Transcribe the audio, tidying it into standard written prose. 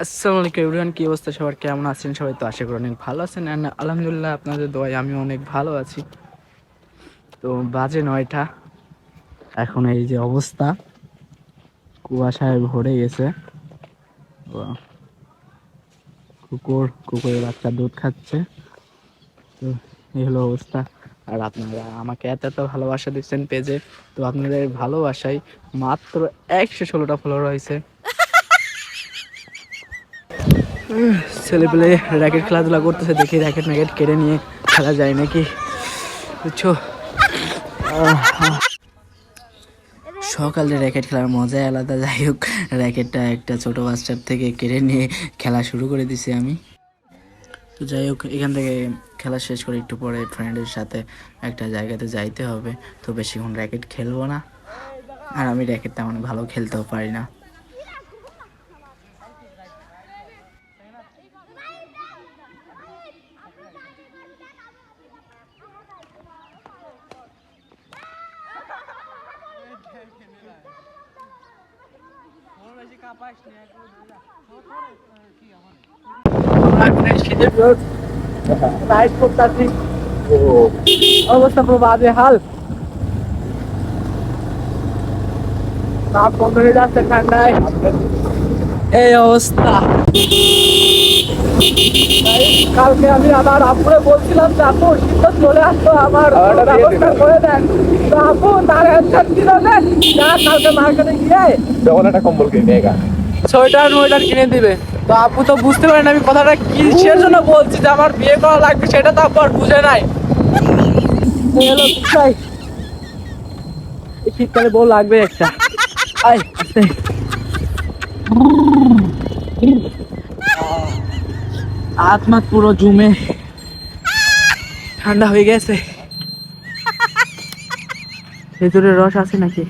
আসসালামু আলাইকুম এভরিওয়ান, কি অবস্থা সবার, কেমন আছেন সবাই? তো আশা করি অনেক ভালো আছেন। অ্যান্ড আলহামদুলিল্লাহ আপনাদের দোয়ায় আমি অনেক ভালো আছি। তো বাজে 9টা, এখন এই যে অবস্থা, কুয়াশায় ভরে গেছে। তো কুকুরের বাচ্চা দুধ খাচ্ছে। তো এই হলো অবস্থা। আর আপনারা আমাকে এত এত ভালোবাসা দিচ্ছেন পেজে, তো আপনাদের ভালোবাসায় মাত্র 116টা ফলোয়ার হয়েছে। ছেলেপেলে র্যাকেট খেলাধুলা করতেছে, দেখি র্যাকেট ম্যাকেট কেড়ে নিয়ে খেলা যায় নাকি, বুঝছো? সকালে র্যাকেট খেলার মজাই আলাদা। যাই হোক, র্যাকেটটা একটা ছোট বাচ্চার থেকে কেড়ে নিয়ে খেলা শুরু করে দিছি আমি। তো যাই হোক, এখান থেকে খেলা শেষ করে একটু পরে ফ্রেন্ডের সাথে একটা জায়গাতে যাইতে হবে। তো বেশিক্ষণ র্যাকেট খেলবো না, আর আমি র্যাকেট তেমন ভালো খেলতেও পারি না। অবস্থা পুরো বাজে হাল, তাপ বন্ধ হয়ে যাচ্ছে ঠান্ডায়, এই অবস্থা। কালকে আমি আমার আপুরে বলছিলাম যে আপু শীত চলে আসতো, আমার ব্যবস্থা করে দেন। তো আপু তার অ্যান্সার ছিল যে যা কালকে মার্কেটে গিয়ে যখন একটা কম্বল কিনে সোয়েটার মোয়েটার কিনে দিবে। তো আপু তো বুঝতে পারেন আমি কথাটা কিসের জন্য বলছি, যে আমার বিয়ে করা লাগবে, সেটা তো আপু আর বুঝে নাই। এলো কোথায়, এই শীতকালে বউ লাগবে একটা। আয় আস্তে, আত্মা পুরো জমে ঠান্ডা হয়ে গেছে। ভেতরে রস আছে নাকি?